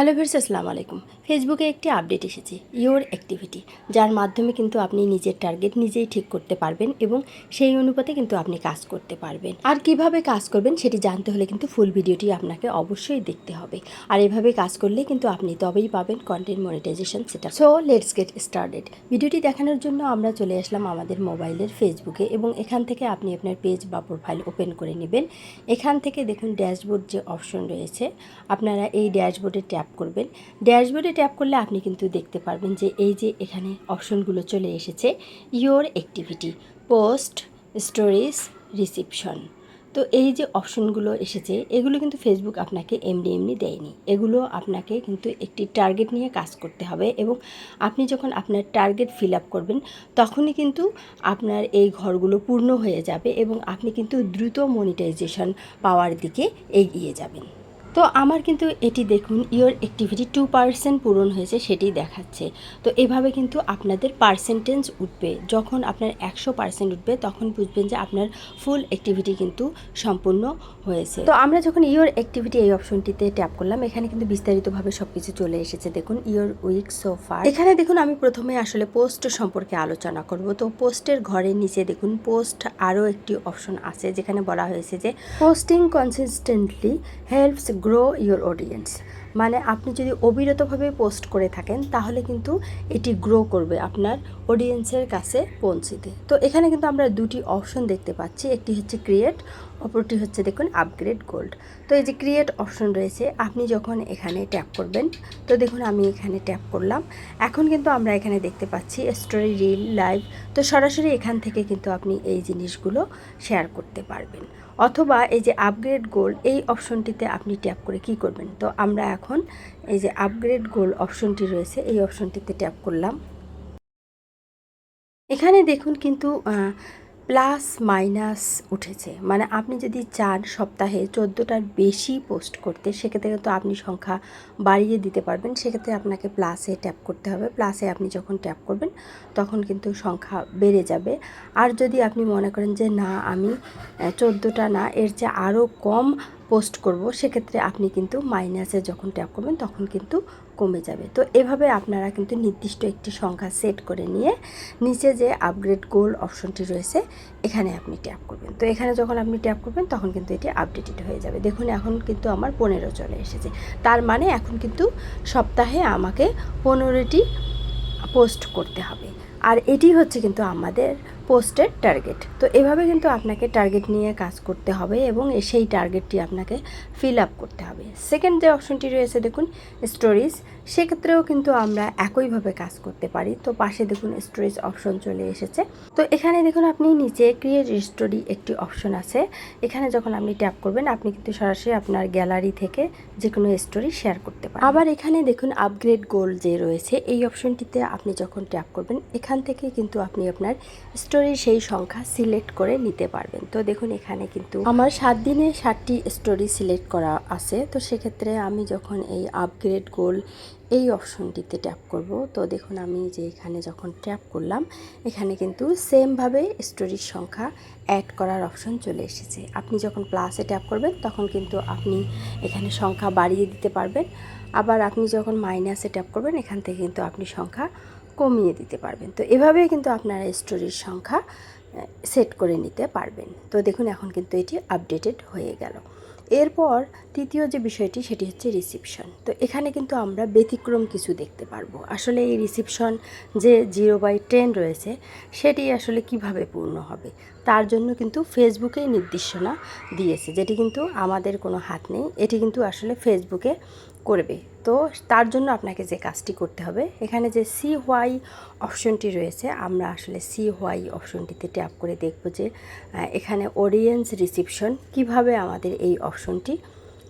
Hello viewers, আসসালামু আলাইকুম। ফেসবুকে একটি আপডেট এসেছে, ইওর অ্যাক্টিভিটি, যার মাধ্যমে কিন্তু আপনি নিজের টার্গেট নিজেই ঠিক করতে পারবেন এবং সেই অনুপাতে কিন্তু আপনি কাজ করতে পারবেন। আর কিভাবে কাজ করবেন সেটি জানতে হলে কিন্তু ফুল ভিডিওটি আপনাকে অবশ্যই দেখতে হবে। আর এভাবে কাজ করলে কিন্তু আপনি তবেই পাবেন কন্টেন্ট মনিটাইজেশন সেটা। So let's get started. ভিডিওটি দেখানোর জন্য আমরা চলে আসলাম আমাদের মোবাইলের ফেসবুকে এবং এখান থেকে আপনি আপনার পেজ বা প্রোফাইল ওপেন করে নেবেন। এখান থেকে দেখুন ড্যাশবোর্ড যে অপশন রয়েছে, আপনারা এই ড্যাশবোর্ডে ট্যাপ করবেন। ড্যাশবোর্ডে ট্যাপ করলে আপনি কিন্তু দেখতে পারবেন যে এই যে এখানে অপশনগুলো চলে এসেছে, your activity, post, stories, reception. তো এই যে অপশনগুলো এসেছে এগুলো কিন্তু ফেসবুক আপনাকে এমনি দেয়নি। এগুলো আপনাকে কিন্তু একটি টার্গেট নিয়ে কাজ করতে হবে এবং আপনি যখন আপনার টার্গেট ফিল আপ করবেন তখনই কিন্তু আপনার এই ঘরগুলো পূর্ণ হয়ে যাবে এবং আপনি কিন্তু দ্রুত মনিটাইজেশন পাওয়ার দিকে এগিয়ে যাবেন। তো আমার কিন্তু এটি দেখুন ইওর অ্যাক্টিভিটি 2% পূরণ হয়েছে সেটি দেখাচ্ছে। তো এভাবে কিন্তু আপনাদের পার্সেন্টেজ উঠবে। যখন আপনার 100% উঠবে তখন বুঝবেন যে আপনার ফুল অ্যাক্টিভিটি কিন্তু সম্পূর্ণ হয়েছে। তো আমরা যখন ইওর অ্যাক্টিভিটি এই অপশনটিতে ট্যাপ করলাম, এখানে কিন্তু বিস্তারিতভাবে সব কিছু চলে এসেছে। দেখুন ইওর উইক সো ফার। এখানে দেখুন আমি প্রথমে আসলে পোস্ট সম্পর্কে আলোচনা করব। তো পোস্টের ঘরের নিচে দেখুন পোস্ট আরও একটি অপশন আছে যেখানে বলা হয়েছে যে posting consistently helps grow your audience. মানে আপনি যদি অবিরতভাবে পোস্ট করে থাকেন তাহলে কিন্তু এটি গ্রো করবে আপনার অডিয়েন্সের কাছে পৌঁছিতে। তো এখানে কিন্তু আমরা দুটি অপশন দেখতে পাচ্ছি, একটি হচ্ছে ক্রিয়েট, অপরটি হচ্ছে দেখুন আপগ্রেড গোল্ড। তো এই যে ক্রিয়েট অপশন রয়েছে, আপনি যখন এখানে ট্যাপ করবেন, তো দেখুন আমি এখানে ট্যাপ করলাম। এখন কিন্তু আমরা এখানে দেখতে পাচ্ছি স্টোরি, রিল, লাইভ। তো সরাসরি এখান থেকে কিন্তু আপনি এই জিনিসগুলো শেয়ার করতে পারবেন। অথবা এই যে আপগ্রেড গোল্ড এই অপশনটিতে আপনি ট্যাপ করে কি করবেন। তো আমরা এখন এই যে আপগ্রেড গোল্ড অপশনটি রয়েছে এই অপশনটিতে ট্যাপ করলাম। এখানে দেখুন কিন্তু প্লাস মাইনাস উঠেছে। মানে আপনি যদি চান সপ্তাহে 14টার বেশি পোস্ট করতে, সেক্ষেত্রে কিন্তু আপনি সংখ্যা বাড়িয়ে দিতে পারবেন। সেক্ষেত্রে আপনাকে প্লাসে ট্যাপ করতে হবে। প্লাসে আপনি যখন ট্যাপ করবেন তখন কিন্তু সংখ্যা বেড়ে যাবে। আর যদি আপনি মনে করেন যে না আমি 14টা না এর চেয়ে আরও কম পোস্ট করব, সেক্ষেত্রে আপনি কিন্তু মাইনাসে যখন ট্যাপ করবেন তখন কিন্তু কমে যাবে। তো এভাবে আপনারা কিন্তু নির্দিষ্ট একটি সংখ্যা সেট করে নিয়ে নিচে যে আপগ্রেড গোল্ড অপশনটি রয়েছে এখানে আপনি ট্যাপ করবেন। তো এখানে যখন আপনি ট্যাপ করবেন তখন কিন্তু এটি আপডেটেড হয়ে যাবে। দেখুন এখন কিন্তু আমার 15 চলে এসেছে। তার মানে এখন কিন্তু সপ্তাহে আমাকে 15টি পোস্ট করতে হবে। আর এটি হচ্ছে কিন্তু আমাদের পোস্টের টার্গেট। তো এভাবে কিন্তু আপনাকে টার্গেট নিয়ে কাজ করতে হবে এবং সেই টার্গেটটি আপনাকে ফিল আপ করতে হবে। সেকেন্ড যে অপশনটি রয়েছে দেখুন স্টোরিজ, সেক্ষেত্রেও কিন্তু আমরা একইভাবে কাজ করতে পারি। তো পাশে দেখুন স্টোরিজ অপশন চলে এসেছে। তো এখানে দেখুন আপনি নিচে ক্রিয়েট স্টোরি একটি অপশন আছে, এখানে যখন আপনি ট্যাপ করবেন আপনি কিন্তু সরাসরি আপনার গ্যালারি থেকে যে কোনো স্টোরি শেয়ার করতে পারেন। আবার এখানে দেখুন আপগ্রেড গোল্ড যে রয়েছে এই অপশনটিতে আপনি যখন ট্যাপ করবেন এখান থেকে কিন্তু আপনি আপনার স্টোরির সেই সংখ্যা সিলেক্ট করে নিতে পারবেন। তো দেখুন এখানে কিন্তু আমার 7 দিনে 7টি স্টোরি সিলেক্ট করা আছে। তো সেক্ষেত্রে আমি যখন এই আপগ্রেড গোল এই অপশনটিতে ট্যাপ করব, তো দেখুন আমি যে এখানে যখন ট্যাপ করলাম এখানে কিন্তু সেমভাবে স্টোরির সংখ্যা অ্যাড করার অপশন চলে এসেছে। আপনি যখন প্লাসে ট্যাপ করবেন তখন কিন্তু আপনি এখানে সংখ্যা বাড়িয়ে দিতে পারবেন। আবার আপনি যখন মাইনাসে ট্যাপ করবেন এখান থেকে কিন্তু আপনি সংখ্যা কমিয়ে দিতে পারবেন। তো এভাবেই কিন্তু আপনারা স্টোরির সংখ্যা সেট করে নিতে পারবেন। তো দেখুন এখন কিন্তু এটি আপডেটেড হয়ে গেল। এরপর তৃতীয় যে বিষয়টি সেটি হচ্ছে রিসিপশন। তো এখানে কিন্তু আমরা ব্যতিক্রম কিছু দেখতে পারবো। আসলে এই রিসিপশন যে 0/10 রয়েছে সেটি আসলে কিভাবে পূর্ণ হবে তার জন্য কিন্তু ফেসবুকেই নির্দেশনা দিয়েছে, যেটি কিন্তু আমাদের কোনো হাত নেই, এটি কিন্তু আসলে ফেসবুকে করবে। তো তার জন্য আপনাকে যে কাজটি করতে হবে, এখানে যে সি হোয়াই অপশনটি রয়েছে আমরা আসলে সি হোয়াই অপশনটিতে ট্যাপ করে দেখব যে এখানে অডিয়েন্স রিসিপশন কিভাবে আমাদের এই অপশনটি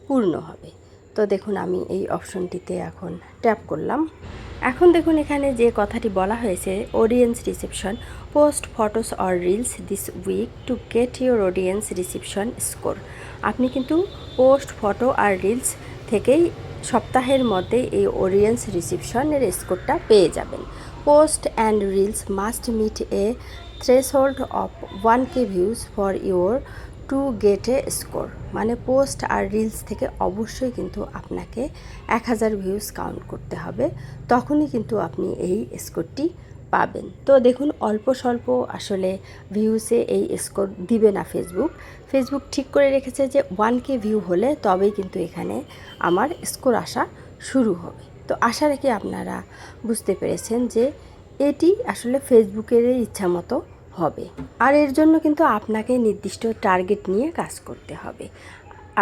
পূর্ণ হবে। তো দেখুন আমি এই অপশনটিতে এখন ট্যাপ করলাম। এখন দেখুন এখানে যে কথাটি বলা হয়েছে audience reception, post photos or reels this week to get your audience reception score. আপনি কিন্তু পোস্ট, ফটো আর রিলস থেকেই সপ্তাহের মধ্যে এই অডিয়েন্স রিসেপশনের স্কোরটা পেয়ে যাবেন। Post and reels must meet a threshold of 1K views for your to get a score, মানে পোস্ট আর রিলস থেকে অবশ্যই কিন্তু আপনাকে 1000 ভিউজ কাউন্ট করতে হবে, তখনই কিন্তু আপনি এই স্কোরটি পাবেন। তো দেখুন অল্প স্বল্প আসলে ভিউসে এই স্কোর দিবে না ফেসবুক ঠিক করে রেখেছে যে 1K ভিউ হলে তবেই কিন্তু এখানে আমার স্কোর আসা শুরু হবে। তো আশা রাখি আপনারা বুঝতে পেরেছেন যে এটি আসলে ফেসবুকেরই ইচ্ছা মতো হবে, আর এর জন্য কিন্তু আপনাকে নির্দিষ্ট টার্গেট নিয়ে কাজ করতে হবে।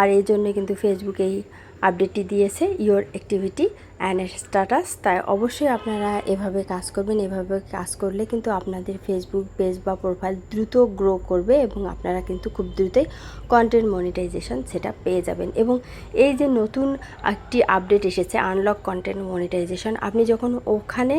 আর এই জন্য কিন্তু ফেসবুক এই আপডেটটি দিয়েছে, ইওর অ্যাক্টিভিটি অ্যান্ড স্ট্যাটাস। তাই অবশ্যই আপনারা এভাবে কাজ করবেন। এভাবে কাজ করলে কিন্তু আপনাদের ফেসবুক পেজ বা প্রোফাইল দ্রুত গ্রো করবে এবং আপনারা কিন্তু খুব দ্রুতই কন্টেন্ট মনিটাইজেশন সেটা পেয়ে যাবেন। এবং এই যে নতুন একটি আপডেট এসেছে আনলক কন্টেন্ট মনিটাইজেশন, আপনি যখন ওখানে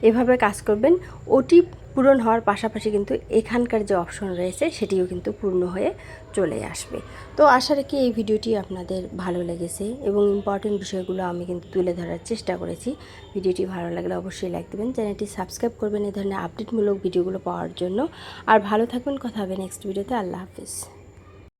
এভাবে কাজ করবেন ওটি পূরণ হওয়ার পাশাপাশি কিন্তু এখানকার যে অপশন রয়েছে সেটিও কিন্তু পূর্ণ হয়ে চলে আসবে। তো আশা রাখি এই ভিডিওটি আপনাদের ভালো লেগেছে এবং ইম্পর্টেন্ট বিষয়গুলো আমি কিন্তু তুলে ধরার চেষ্টা করেছি। ভিডিওটি ভালো লাগলে অবশ্যই লাইক দেবেন, চ্যানেলটি সাবস্ক্রাইব করবেন এই ধরনের আপডেটমূলক ভিডিওগুলো পাওয়ার জন্য। আর ভালো থাকবেন, কথা হবে নেক্সট ভিডিওতে। আল্লাহ হাফিজ।